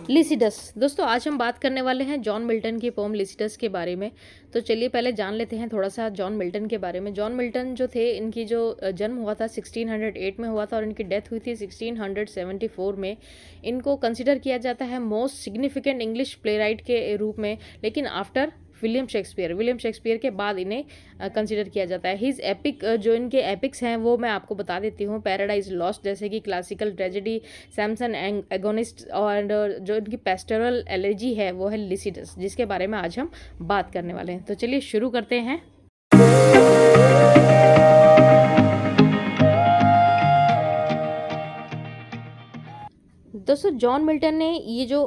Lycidas. दोस्तों आज हम बात करने वाले हैं जॉन मिल्टन की पोम लिसिडस के बारे में। तो चलिए पहले जान लेते हैं थोड़ा सा जॉन मिल्टन के बारे में। जॉन मिल्टन जो थे, इनकी जो जन्म हुआ था 1608 में हुआ था और इनकी डेथ हुई थी 1674 में। इनको कंसिडर किया जाता है मोस्ट सिग्निफिकेंट इंग्लिश प्लेराइट के रूप में, लेकिन आफ्टर विलियम शेक्सपियर के बाद इन्हें कंसिडर किया जाता है। हिज एपिक, जो इनके एपिक्स हैं वो मैं आपको बता देती हूँ। पैराडाइज लॉस्ट जैसे कि क्लासिकल ट्रेजेडी, सैमसन एगोनिस्ट, और जो इनकी पेस्टोरल एलेजी है वो है लिसिडस, जिसके बारे में आज हम बात करने वाले हैं। तो चलिए शुरू करते हैं। दोस्तों जॉन मिल्टन ने ये जो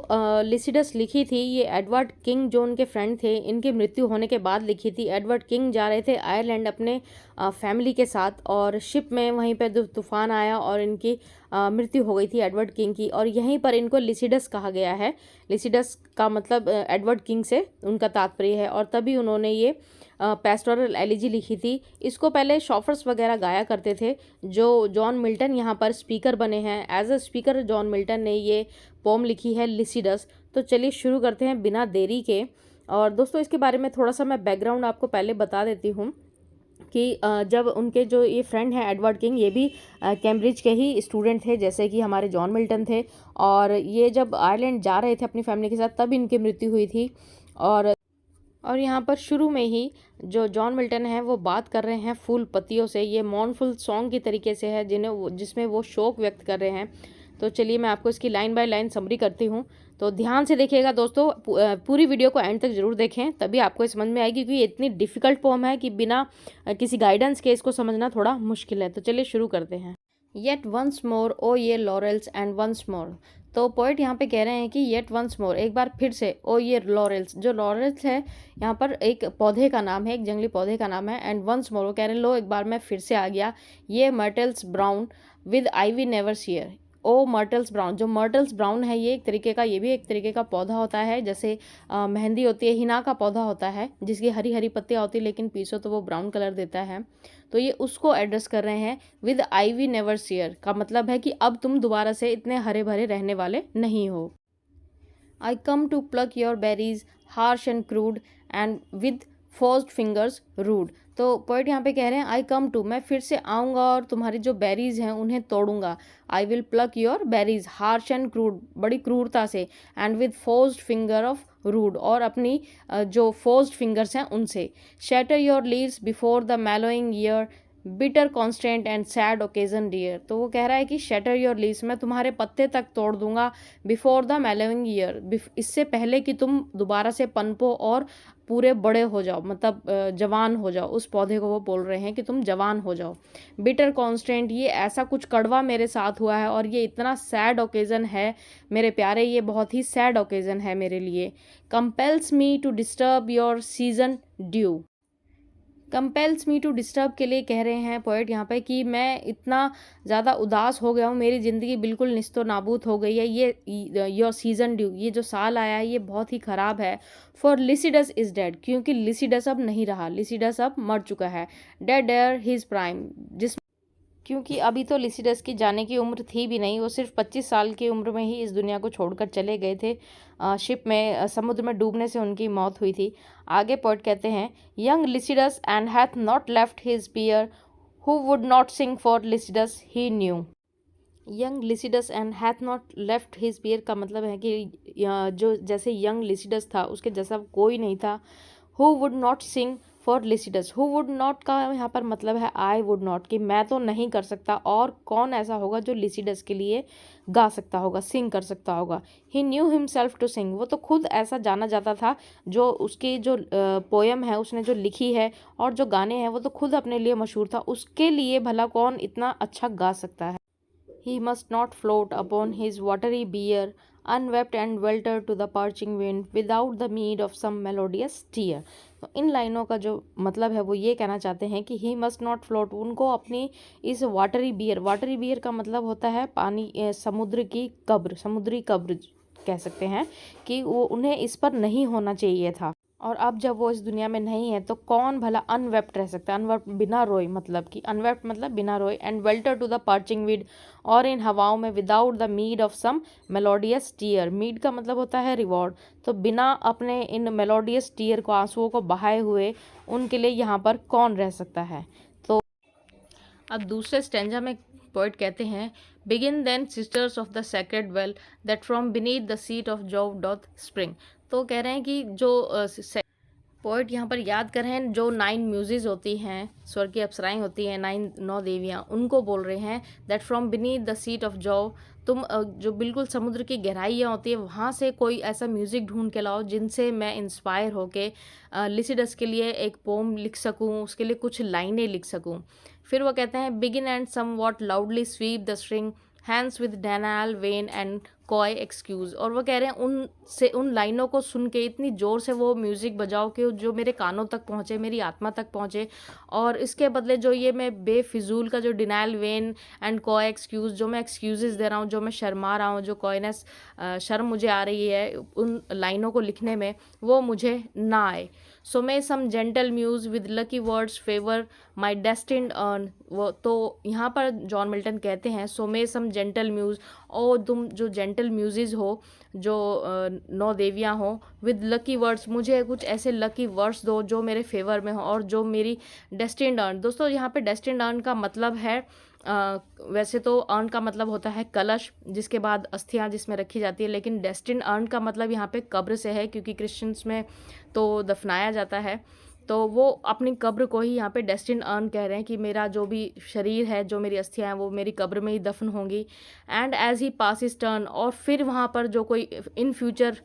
लिसिडस लिखी थी, ये एडवर्ड किंग जो उनके फ्रेंड थे, इनकी मृत्यु होने के बाद लिखी थी। एडवर्ड किंग जा रहे थे आयरलैंड अपने फैमिली के साथ, और शिप में वहीं पर तूफान आया और इनकी मृत्यु हो गई थी एडवर्ड किंग की, और यहीं पर इनको लिसिडस कहा गया है। लिसिडस का मतलब एडवर्ड किंग से उनका तात्पर्य है, और तभी उन्होंने ये पेस्टोरल एलिजी लिखी थी। इसको पहले शॉफर्स वगैरह गाया करते थे। जो जॉन मिल्टन यहाँ पर स्पीकर बने हैं, as a speaker John Milton ने ये पोम लिखी है लिसिडस। तो चलिए शुरू करते हैं बिना देरी के। और दोस्तों इसके बारे में थोड़ा सा मैं बैकग्राउंड आपको पहले बता देती हूँ कि जब उनके जो ये फ्रेंड हैं एडवर्ड किंग, ये भी कैम्ब्रिज के ही स्टूडेंट थे जैसे कि हमारे जॉन मिल्टन थे, और ये जब आयरलैंड जा रहे थे अपनी फैमिली के साथ तब इनकी मृत्यु हुई थी। और यहाँ पर शुरू में ही जो जॉन मिल्टन है वो बात कर रहे हैं फूल पत्तियों से। ये मॉर्नफुल सॉन्ग की तरीके से है जिसमें वो शोक व्यक्त कर रहे हैं। तो चलिए मैं आपको इसकी लाइन बाय लाइन समरी करती हूँ, तो ध्यान से देखिएगा दोस्तों। पूरी वीडियो को एंड तक जरूर देखें, तभी आपको समझ में आएगी, क्योंकि ये इतनी डिफ़िकल्ट पोम है कि बिना किसी गाइडेंस के इसको समझना थोड़ा मुश्किल है। तो चलिए शुरू करते हैं। येट वंस मोर ओ ये लॉरेल्स एंड वंस मोर। तो पोइट यहाँ पे कह रहे हैं कि येट वंस मोर, एक बार फिर से, ओ ये लॉरेल्स, जो लॉरेल्स है यहाँ पर एक पौधे का नाम है, एक जंगली पौधे का नाम है। एंड वंस मोर, वो कह रहे हैं लो एक बार मैं फिर से आ गया, ye myrtles brown with ivy never sere. O myrtles brown, जो मर्टल्स ब्राउन है ये एक तरीके का, ये भी एक तरीके का पौधा होता है, जैसे मेहंदी होती है, हिना का पौधा होता है जिसकी हरी हरी पत्तियाँ होती है, लेकिन पीसो तो वो ब्राउन कलर देता है। तो ये उसको एड्रेस कर रहे हैं। विद आईवी नेवर सीयर का मतलब है कि अब तुम दोबारा से इतने हरे भरे रहने वाले नहीं हो। I come to pluck your berries harsh and crude and with forced fingers rude. तो पोइट यहाँ पे कह रहे हैं आई कम टू, मैं फिर से आऊँगा और तुम्हारी जो बेरीज हैं उन्हें तोड़ूंगा। I will pluck your berries harsh and crude, बड़ी क्रूरता से, and with forced finger of rude, और अपनी जो फोर्स्ड फिंगर्स हैं उनसे। Shatter your leaves before the mellowing year bitter constant and sad occasion dear. तो वो कह रहा है कि शटर योर लीव्स, मैं तुम्हारे पत्ते तक तोड़ दूंगा, बिफोर द मैलोइंग ईयर, इससे पहले कि तुम दोबारा से पनपो और पूरे बड़े हो जाओ, मतलब जवान हो जाओ। उस पौधे को वो बोल रहे हैं कि तुम जवान हो जाओ। बिटर कॉन्स्टेंट, ये ऐसा कुछ कड़वा मेरे साथ हुआ है और ये इतना सैड ओकेजन है मेरे प्यारे, ये बहुत ही सैड ओकेजन है मेरे लिए। Compels me to disturb your season due. Compels me to disturb के लिए कह रहे हैं पोएट यहाँ पे कि मैं इतना ज़्यादा उदास हो गया हूँ, मेरी ज़िंदगी बिल्कुल निस्तो नाबूद हो गई है। ये योर सीज़न ड्यू, ये जो साल आया है ये बहुत ही ख़राब है। फॉर लिसिडस इज़ डेड, क्योंकि लिसिडस अब नहीं रहा, लिसिडस अब मर चुका है। डेड एयर हिज प्राइम, क्योंकि अभी तो लिसिडस की जाने की उम्र थी भी नहीं, वो सिर्फ 25 साल की उम्र में ही इस दुनिया को छोड़कर चले गए थे। शिप में समुद्र में डूबने से उनकी मौत हुई थी। आगे पोएट कहते हैं young Lycidas and hath not left his peer who would not sing for Lycidas he knew. Young Lycidas and hath not left his peer का मतलब है कि जो जैसे यंग लिसिडस था उसके जैसा कोई नहीं था। Who would not sing for Lycidas, who would not का यहाँ पर मतलब है आई वुड नॉट, कि मैं तो नहीं कर सकता, और कौन ऐसा होगा जो लिसिडस के लिए गा सकता होगा, सिंग कर सकता होगा। ही न्यू हिमसेल्फ टू सिंग, वो तो खुद ऐसा जाना जाता था, जो उसकी जो पोएम है उसने जो लिखी है और जो गाने हैं वो तो खुद अपने लिए मशहूर था, उसके लिए भला कौन इतना अच्छा गा सकता है। He must not float upon his watery bier, unwept and welter to the parching wind, without the meed of some melodious tear। तो इन लाइनों का जो मतलब है वो ये कहना चाहते हैं कि he must not float, उनको अपनी इस वाटरी बियर का मतलब होता है पानी, समुद्र की कब्र, समुद्री कब्र कह सकते हैं, कि वो उन्हें इस पर नहीं होना चाहिए था। और अब जब वो इस दुनिया में नहीं है तो कौन भला अनवेप्ट रह सकता है। अनवेप्ट बिना रोए, मतलब कि अनवेप्ट मतलब बिना रोए। And welter to the parching wind, और इन हवाओं में without the meed of some melodious tear. Meed का मतलब होता है रिवॉर्ड, तो बिना अपने इन मेलोडियस टीयर को, आंसुओं को बहाए हुए उनके लिए यहाँ पर कौन रह सकता है। तो अब दूसरे स्टेंजा में पोइट कहते हैं, begin then sisters of the sacred well that from beneath the seat of Jove doth spring. तो कह रहे हैं कि जो पोइट यहाँ पर याद कर रहे हैं जो 9 म्यूजिज होती हैं, स्वर्ग की अप्सराएं होती हैं, 9 देवियाँ, उनको बोल रहे हैं that from beneath the seat of Jove, तुम जो बिल्कुल समुद्र की गहराइयाँ होती है वहाँ से कोई ऐसा म्यूज़िक ढूंढ के लाओ जिनसे मैं इंस्पायर होके लिसिडस के लिए एक पोम लिख सकूँ, उसके लिए कुछ लाइनें लिख सकूँ। फिर वो कहते हैं, begin and somewhat loudly sweep the string hands with denial vain and coy excuse. और वो कह रहे हैं उन लाइनों को सुन के इतनी ज़ोर से वो म्यूज़िक बजाओ कि जो मेरे कानों तक पहुँचे, मेरी आत्मा तक पहुँचे, और इसके बदले जो ये मैं बेफिजूल का जो denial when and coy excuse, जो मैं एक्सक्यूज़ दे रहा हूँ, जो मैं शर्मा रहा हूँ, जो कॉयनेस शर्म मुझे आ रही है उन लाइनों को लिखने में, वो मुझे ना आए। So may some gentle muse with lucky words favour my destined urn. वो तो यहाँ पर जॉन मिल्टन कहते हैं, सो मे सम जेंटल म्यूज़, और तुम जो जेंटल म्यूजिज हो, जो 9 देवियाँ हो, विद लकी वर्ड्स, मुझे कुछ ऐसे लकी वर्ड्स दो जो मेरे फेवर में हो और जो मेरी डेस्टिन्ड अर्न। दोस्तों यहाँ पे डेस्टिन्ड अर्न का मतलब है वैसे तो अर्न का मतलब होता है कलश जिसके बाद अस्थियां जिसमें रखी जाती है, लेकिन डेस्टिन्ड अर्न का मतलब यहाँ पे कब्र से है, क्योंकि क्रिश्चियंस में तो दफनाया जाता है, तो वो अपनी कब्र को ही यहाँ पे डेस्टिन अर्न कह रहे हैं कि मेरा जो भी शरीर है, जो मेरी अस्थियाँ हैं, वो मेरी कब्र में ही दफन होंगी। And as he passes turn, और फिर वहाँ पर जो कोई इन फ्यूचर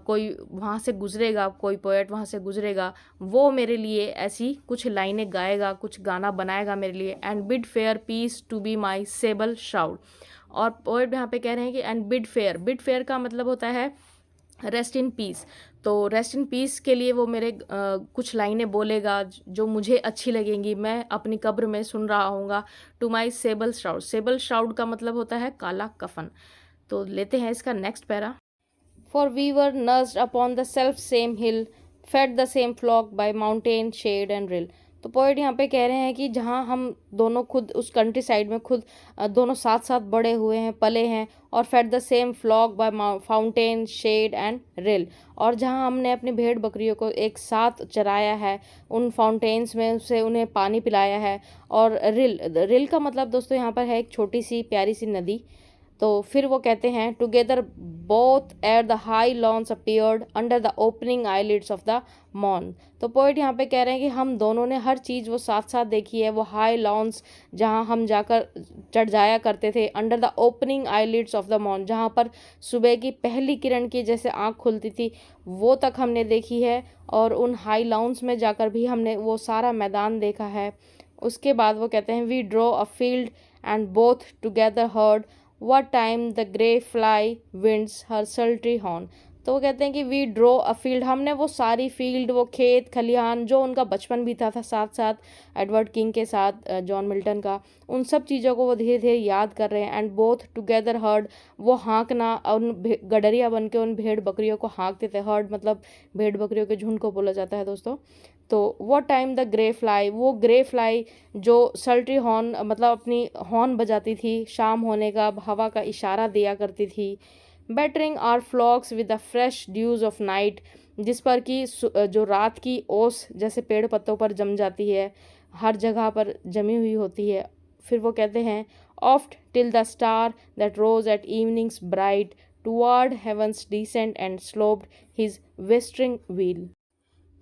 कोई वहाँ से गुजरेगा, कोई पोएट वहाँ से गुजरेगा, वो मेरे लिए ऐसी कुछ लाइनें गाएगा, कुछ गाना बनाएगा मेरे लिए। And bid fair peace to be my sable shroud. और पोएट यहाँ पे कह रहे हैं कि एंड बिड फेयर का मतलब होता है रेस्ट इन पीस। तो रेस्ट इन पीस के लिए वो मेरे कुछ लाइनें बोलेगा जो मुझे अच्छी लगेंगी, मैं अपनी कब्र में सुन रहा हूँगा। To my sable shroud, सेबल shroud का मतलब होता है काला कफन। तो लेते हैं इसका next para. For we were nursed upon the self same hill, fed the same flock by mountain shade and rill. तो पोइट यहाँ पे कह रहे हैं कि जहाँ हम दोनों खुद उस कंट्री साइड में खुद दोनों साथ साथ बड़े हुए हैं, पले हैं, और fed the same flock by fountain shade and rill, और जहाँ हमने अपनी भेड़ बकरियों को एक साथ चराया है, उन फाउंटेन्स में से उन्हें पानी पिलाया है। और रिल का मतलब दोस्तों यहाँ पर है एक छोटी सी प्यारी सी नदी। तो फिर वो कहते हैं, together both at the high lawns appeared under the opening eyelids of the मॉन। तो पोइट यहाँ पे कह रहे हैं कि हम दोनों ने हर चीज़ वो साथ साथ देखी है, वो हाई लॉन्स जहाँ हम जाकर चढ़ जाया करते थे, under the opening eyelids of the मॉन, जहाँ पर सुबह की पहली किरण की जैसे आँख खुलती थी, वो तक हमने देखी है, और उन हाई लॉन्स में जाकर भी हमने वो सारा मैदान देखा है। उसके बाद वो कहते हैं, we drove afield and both together heard What time the grey fly winds her sultry horn। तो वो कहते हैं कि वी ड्रॉ अ फील्ड, हमने वो सारी फील्ड, वो खेत खलिहान जो उनका बचपन बीता था साथ साथ एडवर्ड किंग के साथ, जॉन मिल्टन का, उन सब चीज़ों को वो धीरे धीरे याद कर रहे हैं। एंड बोथ टुगेदर हर्ड, वो हाँकना, उन गडरिया बन के उन भेड़ बकरियों को हाँकते थे। हर्ड मतलब भेड़ बकरियों के झुंड को बोला जाता है दोस्तों। तो what time the grey fly, वो ग्रे फ्लाई जो सल्ट्री हॉर्न मतलब अपनी हॉर्न बजाती थी, शाम होने का हवा का इशारा दिया करती थी। Battening our flocks with the fresh dews of night, जिस पर कि जो रात की ओस जैसे पेड़ पत्तों पर जम जाती है, हर जगह पर जमी हुई होती है। फिर वो कहते हैं, oft till the star that rose at evenings bright toward heaven's descent and sloped his westering wheel.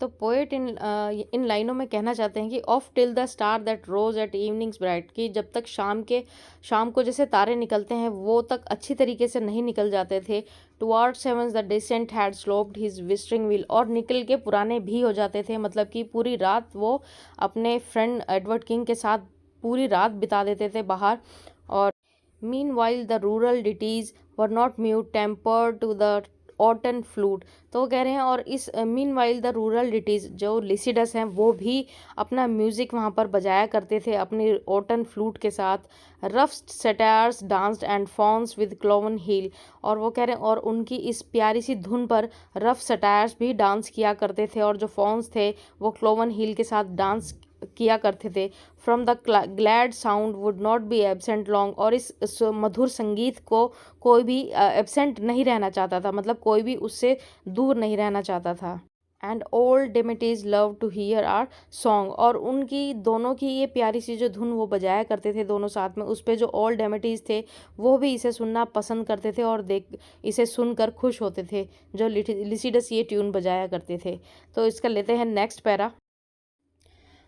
तो पोएट इन लाइनों में कहना चाहते हैं कि oft till the star that rose at evenings bright, कि जब तक शाम को जैसे तारे निकलते हैं वो तक अच्छी तरीके से नहीं निकल जाते थे। Towards heaven's the descent had sloped his westering wheel, और निकल के पुराने भी हो जाते थे, मतलब कि पूरी रात वो अपने फ्रेंड एडवर्ड किंग के साथ पूरी रात बिता देते थे बाहर। और meanwhile the rural ditties were not mute tempered to the oaten flute. तो वो कह रहे हैं और इस meanwhile the rural ditties जो लिसिडस हैं वो भी अपना म्यूज़िक वहाँ पर बजाया करते थे अपनी ऑटन फ्लूट के साथ। Rough satyrs danced and fauns with cloven heel. और वो कह रहे हैं और उनकी इस प्यारी सी धुन पर रफ सटायर्स भी डांस किया करते थे और जो फॉन्स थे वो क्लोवन हील के साथ डांस किया करते थे। From the glad sound would not be absent long. और इस मधुर संगीत को कोई भी एबसेंट नहीं रहना चाहता था, मतलब कोई भी उससे दूर नहीं रहना चाहता था। And old Damoetas love to hear our song. और उनकी दोनों की ये प्यारी सी जो धुन वो बजाया करते थे दोनों साथ में, उस पर जो ओल्ड डेमेटीज थे वो भी इसे सुनना पसंद करते थे और इसे सुनकर खुश होते थे जो लिसिडस ये ट्यून बजाया करते थे। तो इसका लेते हैं नेक्स्ट पैरा।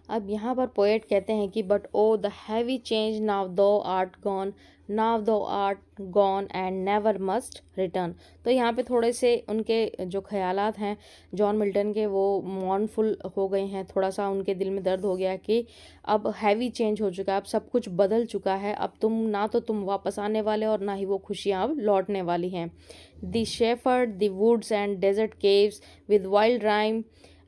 अब यहाँ पर पोएट कहते हैं कि but O the heavy change now thou art gone, now thou art gone and never must return. तो यहाँ पे थोड़े से उनके जो ख्यालात हैं जॉन मिल्टन के वो मॉर्नफुल हो गए हैं, थोड़ा सा उनके दिल में दर्द हो गया कि अब हैवी चेंज हो चुका है, अब सब कुछ बदल चुका है, अब तुम वापस आने वाले और ना ही वो खुशियाँ अब लौटने वाली हैं। Thee shepherd thee woods and desert caves with wild thyme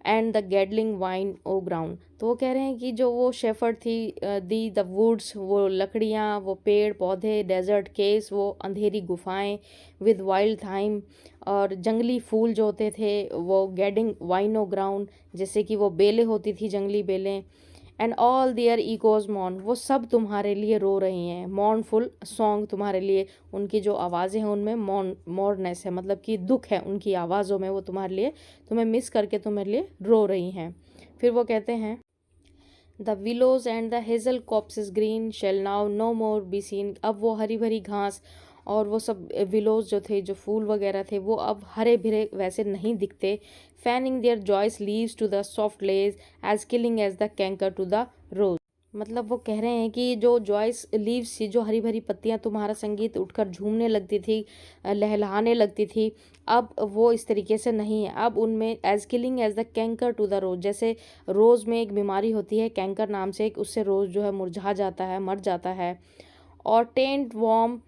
and the gadding vine o'er grown. तो वो कह रहे हैं कि जो वो शेफर्ड थी द वुड्स वो लकड़ियाँ, वो पेड़ पौधे, डेजर्ट केव्स वो अंधेरी गुफाएं, विद वाइल्ड थाइम और जंगली फूल जो होते थे, वो गैडिंग वाइनो ग्राउंड जैसे कि वो बेलें होती थी, जंगली बेलें, and all their echoes mourn वो सब तुम्हारे लिए रो रही हैं। मॉर्नफुल सॉन्ग तुम्हारे लिए, उनकी जो आवाज़ें हैं उनमें मॉर्ननेस है, मतलब कि दुख है उनकी आवाज़ों में, वो तुम्हारे लिए तुम्हें मिस करके तुम्हारे लिए रो रही हैं। फिर वो कहते हैं the willows and the hazel copses green shall now no more be seen. अब वो हरी भरी घास और वो सब विलोज जो थे, जो फूल वगैरह थे, वो अब हरे भरे वैसे नहीं दिखते। Fanning their joyous leaves to the soft lays as killing as the canker to the rose. मतलब वो कह रहे हैं कि जो जॉयस लीव्स थी, जो हरी भरी पत्तियां तुम्हारा संगीत उठकर झूमने लगती थी, लहलहाने लगती थी, अब वो इस तरीके से नहीं है। अब उनमें as killing as the canker to the rose, जैसे रोज़ में एक बीमारी होती है कैंकर नाम से, उससे रोज़ जो है मुरझा जाता है, मर जाता है। और taint worm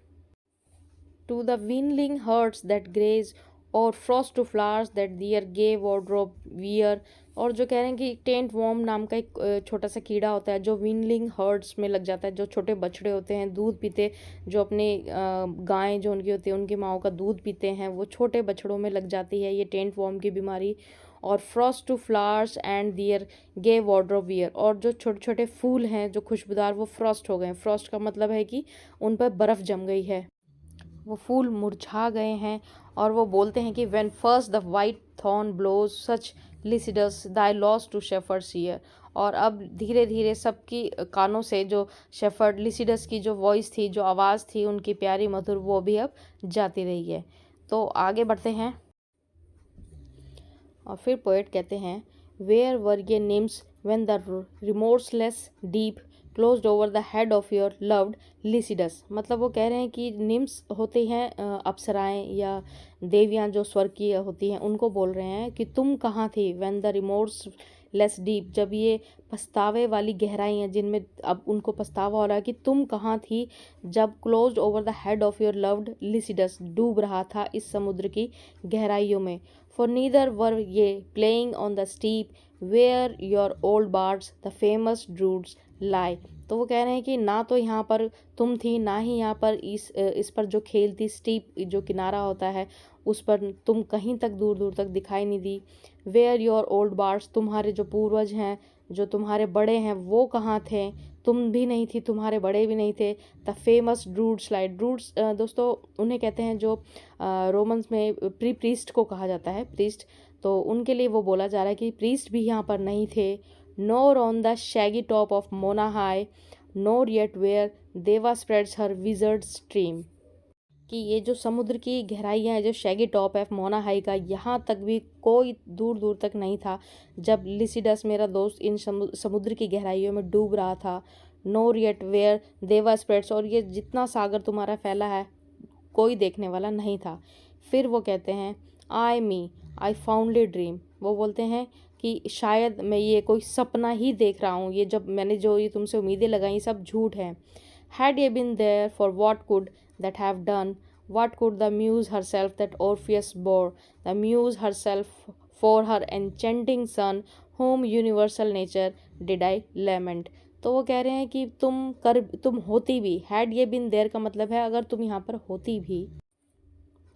to the weanling herds that graze or frost to flowers that their gay wardrobe wear। और जो कह रहे हैं कि टेंट वॉर्म नाम का एक छोटा सा कीड़ा होता है जो विनलिंग हर्ड्स में लग जाता है, जो छोटे बछड़े होते हैं दूध पीते, जो अपने गायें जो उनकी होती है उनकी माओ का दूध पीते हैं, वो छोटे बछड़ों में लग जाती है ये टेंट वॉर्म की बीमारी। और frost to flowers and their gay wardrobe wear. और जो छोटे छोटे फूल हैं जो खुशबूदार वो फ्रॉस्ट हो गए हैं। फ्रॉस्ट का मतलब है कि उन पर बर्फ़ जम गई है, वो फूल मुरझा गए हैं। और वो बोलते हैं कि when first the white thorn blows such Lycidas thy loss to shepherd's ear. और अब धीरे धीरे सबकी कानों से जो शेफर्ड लिसिडस की जो वॉइस थी, जो आवाज़ थी उनकी प्यारी मधुर, वो भी अब जाती रही है। तो आगे बढ़ते हैं और फिर पोएट कहते हैं where were ye nymphs when the remorseless deep closed over the head of your loved Lycidas. मतलब वो कह रहे हैं कि निम्स होती हैं अप्सराएं या देवियां जो स्वर्ग की होती हैं, उनको बोल रहे हैं कि तुम कहाँ थी when the remorse less deep, जब ये पछतावे वाली गहराई हैं जिनमें अब उनको पछतावा हो रहा है कि तुम कहाँ थी जब closed over the head of your loved Lycidas डूब रहा था इस समुद्र की गहराइयों में। For neither were ye playing on the steep where your old bards the famous druids lie. तो वो कह रहे हैं कि ना तो यहाँ पर तुम थी, ना ही यहाँ पर इस पर जो खेलती स्टीप जो किनारा होता है उस पर तुम कहीं तक दूर दूर तक दिखाई नहीं दी। वेयर योर ओल्ड बार्ड्स, तुम्हारे जो पूर्वज हैं, जो तुम्हारे बड़े हैं, वो कहाँ थे? तुम भी नहीं थी, तुम्हारे बड़े भी नहीं थे। द फेमस ड्रूड्स लाई, ड्रूड्स दोस्तों उन्हें कहते हैं जो रोमन्स में प्रीस्ट को कहा जाता है, प्रीस्ट। तो उनके लिए वो बोला जा रहा है कि प्रीस्ट भी यहाँ पर नहीं थे। Nor on the shaggy top of Mona high nor yet where Deva spreads her wizard stream. कि ये जो समुद्र की गहराइयाँ है, जो शैगी टॉप है मोना हाई का, यहाँ तक भी कोई दूर दूर तक नहीं था जब लिसिडस मेरा दोस्त इन समुद्र की गहराइयों में डूब रहा था। नोर येट वेयर देवा स्प्रेड्स, और ये जितना सागर तुम्हारा फैला है कोई देखने वाला नहीं था। फिर वो कहते हैं आई फाउंडली ड्रीम, वो बोलते हैं कि शायद मैं ये कोई सपना ही देख रहा हूँ, ये जब मैंने जो ये तुमसे उम्मीदें लगाई सब झूठ है। Had ye been there for what could that have done What could the muse herself that Orpheus bore, the muse herself for her enchanting son, whom universal nature did I lament। तो वो कह रहे हैं कि तुम होती भी, had ye been there का मतलब है अगर तुम यहाँ पर होती भी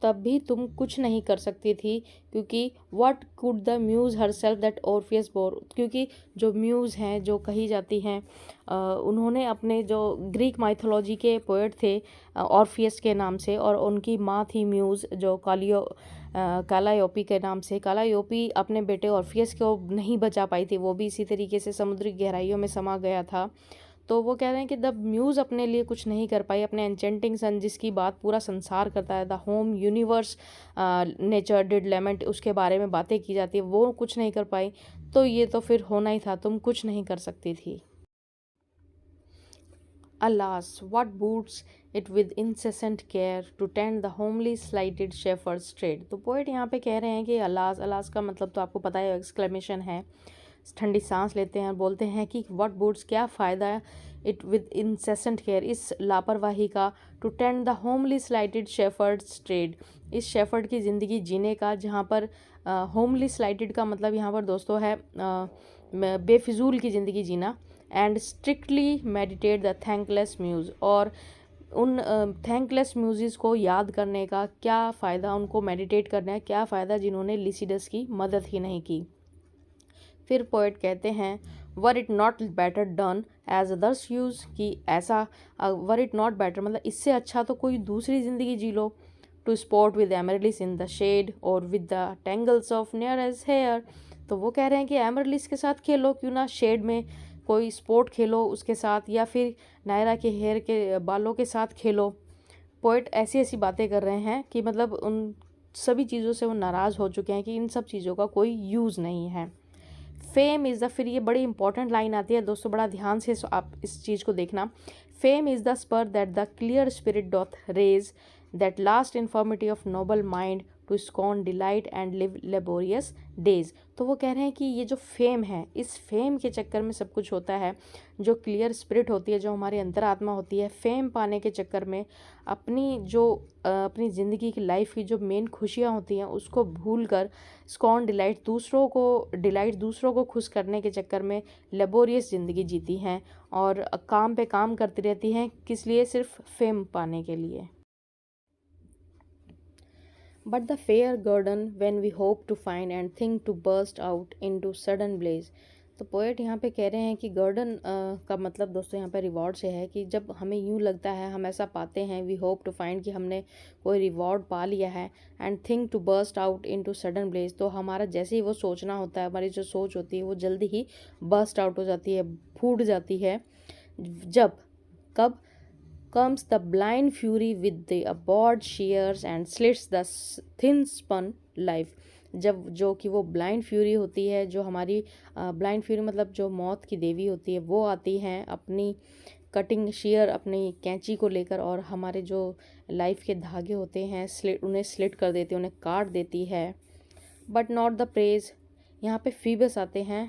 तब भी तुम कुछ नहीं कर सकती थी, क्योंकि what could the muse her self that Orpheus bore, क्योंकि जो म्यूज़ हैं जो कही जाती हैं उन्होंने अपने जो ग्रीक माइथोलॉजी के पोएट थे ऑर्फियस के नाम से, और उनकी माँ थी म्यूज़ जो कालायोपी के नाम से। कालायोपी अपने बेटे ऑर्फियस को नहीं बचा पाई थी, वो भी इसी तरीके से समुद्री गहराइयों में समा गया था। तो वो कह रहे हैं कि द म्यूज़ अपने लिए कुछ नहीं कर पाई, अपने एन्चेंटिंग सन जिसकी बात पूरा संसार करता है, the whole universe nature did lament, उसके बारे में बातें की जाती है, वो कुछ नहीं कर पाई, तो ये तो फिर होना ही था, तुम कुछ नहीं कर सकती थी। Alas, what boots it with incessant care to tend the homely slighted shepherd's trade। तो पोएट यहाँ पे कह रहे हैं कि अलास का मतलब तो आपको पता है, एक्सक्लेमेशन है, ठंडी सांस लेते हैं और बोलते हैं कि व्हाट बूट्स, क्या फ़ायदा है, इट विद इंसेसेंट केयर, इस लापरवाही का, to tend the homely slighted shepherd's trade, इस शेफर्ड की ज़िंदगी जीने का, जहाँ पर होमली स्लाइटेड का मतलब यहाँ पर दोस्तों है बेफिजूल की ज़िंदगी जीना, and strictly meditate the thankless muse, और उन थैंकलेस म्यूज़ को याद करने का क्या फ़ायदा, उनको मेडिटेट करने का क्या फ़ायदा जिन्होंने लिसिडस की मदद ही नहीं की। फिर पोएट कहते हैं were it not better done as others use, कि ऐसा वर इट नॉट बेटर मतलब इससे अच्छा तो कोई दूसरी ज़िंदगी जी लो, to sport with Amaryllis in the shade और with the tangles of Neaera's hair. तो वो कह रहे हैं कि एमरलिस के साथ खेलो, क्यों ना शेड में कोई स्पोर्ट खेलो उसके साथ, या फिर नायरा के हेयर के बालों के साथ खेलो। पोएट ऐसी ऐसी बातें कर रहे हैं कि मतलब उन सभी चीज़ों से वो नाराज़ हो चुके हैं कि इन सब चीज़ों का कोई यूज़ नहीं है। फेम इज़ द, फिर ये बड़ी इंपॉर्टेंट लाइन आती है दोस्तों, बड़ा ध्यान से आप इस चीज़ को देखना। Fame is the spur that the clear spirit doth raise, that last infirmity of noble mind to scorn delight and live laborious days. तो वो कह रहे हैं कि ये जो फेम है, इस फेम के चक्कर में सब कुछ होता है। जो क्लियर स्पिरिट होती है, जो हमारी अंतरात्मा होती है, फेम पाने के चक्कर में अपनी ज़िंदगी की लाइफ की जो मेन खुशियाँ होती हैं उसको भूल कर स्कॉन डिलाइट, दूसरों को खुश करने के चक्कर में लेबोरियस ज़िंदगी जीती हैं, और काम पे काम करती रहती हैं, किस लिए, सिर्फ फेम पाने के लिए। But the fair garden when we hope to find and think to burst out into sudden blaze। तो पोएट यहाँ पे कह रहे हैं कि गार्डन का मतलब दोस्तों यहाँ पे रिवॉर्ड से है, कि जब हमें यूँ लगता है, हम ऐसा पाते हैं, वी होप टू फाइंड, कि हमने कोई रिवॉर्ड पा लिया है, and think to burst out into sudden blaze, तो हमारा जैसे ही वो सोचना होता है, हमारी जो सोच होती है वो जल्दी ही बर्स्ट आउट हो जाती है, फूट जाती है। जब कब comes the blind fury with the abhorred shears and slits the thin spun life। जब जो कि वो ब्लाइंड फ्यूरी होती है, जो हमारी ब्लाइंड फ्यूरी मतलब जो मौत की देवी होती है, वो आती हैं अपनी कटिंग शेयर, अपनी कैंची को लेकर, और हमारे जो लाइफ के धागे होते हैं उन्हें स्लिट कर देती है, उन्हें काट देती है। बट नॉट द प्रेज, यहाँ पे फीबस आते हैं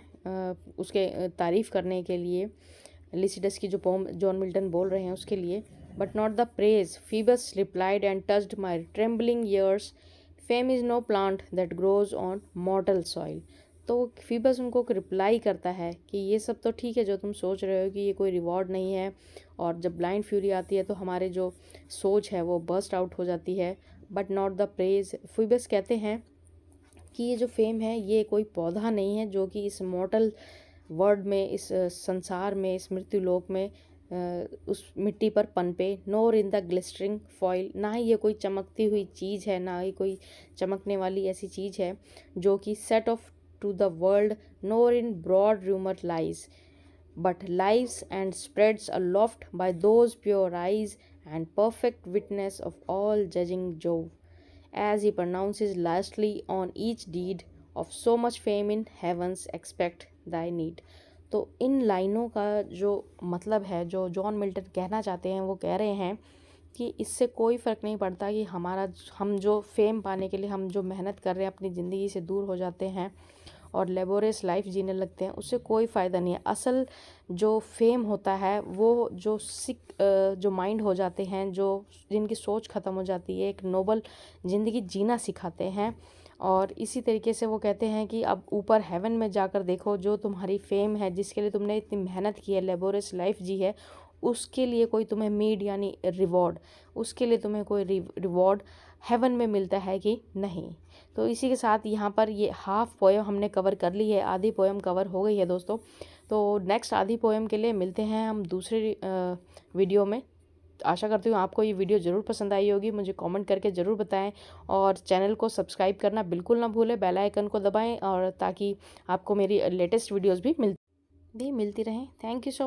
उसके तारीफ़ करने के लिए, लिसिडस की जो पोम जॉन मिल्टन बोल रहे हैं उसके लिए। But not the praise, Phoebus replied and touched my trembling ears, fame is no plant that grows on mortal soil. तो फीबस उनको रिप्लाई करता है कि ये सब तो ठीक है जो तुम सोच रहे हो कि ये कोई रिवॉर्ड नहीं है, और जब ब्लाइंड फ्यूरी आती है तो हमारे जो सोच है वो बर्स्ट आउट हो जाती है। But not the praise, Phoebus कहते हैं कि ये जो फेम है ये कोई पौधा नहीं है जो कि इस मॉर्टल वर्ल्ड में, इस संसार में, इस मृत्यु लोक में उस मिट्टी पर पनपे। नोर इन द ग्लिस्टरिंग फॉइल, ना ही ये कोई चमकती हुई चीज़ है, ना ही कोई चमकने वाली ऐसी चीज़ है जो कि set off to the world, nor in broad rumour lies, but lives and spreads aloft by those pure eyes and perfect witness of all judging Jove, as he pronounces lastly on each deed of so much fame in heavens expect thy need। तो इन लाइनों का जो मतलब है, जो John Milton कहना चाहते हैं, वो कह रहे हैं कि इससे कोई फ़र्क नहीं पड़ता कि हम जो फेम पाने के लिए हम जो मेहनत कर रहे हैं, अपनी ज़िंदगी से दूर हो जाते हैं, और लेबोरियस लाइफ जीने लगते हैं, उससे कोई फ़ायदा नहीं है। असल जो फेम होता है वो जो जो माइंड हो जाते हैं, जो जिनकी सोच ख़त्म हो जाती है, एक नोबल ज़िंदगी जीना सिखाते हैं। और इसी तरीके से वो कहते हैं कि अब ऊपर हेवन में जाकर देखो, जो तुम्हारी फेम है, जिसके लिए तुमने इतनी मेहनत की है, लेबोरियस लाइफ जी है, उसके लिए कोई तुम्हें मीड यानी रिवॉर्ड, उसके लिए तुम्हें कोई रिवॉर्ड हेवन में मिलता है कि नहीं। तो इसी के साथ यहाँ पर ये हाफ पोएम हमने कवर कर ली है, आधी पोएम कवर हो गई है दोस्तों। तो नेक्स्ट आधी पोएम के लिए मिलते हैं हम दूसरे वीडियो में। आशा करती हूँ आपको ये वीडियो ज़रूर पसंद आई होगी, मुझे कमेंट करके ज़रूर बताएं और चैनल को सब्सक्राइब करना बिल्कुल ना भूलें, बेल आइकन को दबाएं और ताकि आपको मेरी लेटेस्ट वीडियोस भी मिलती रहें। Thank you so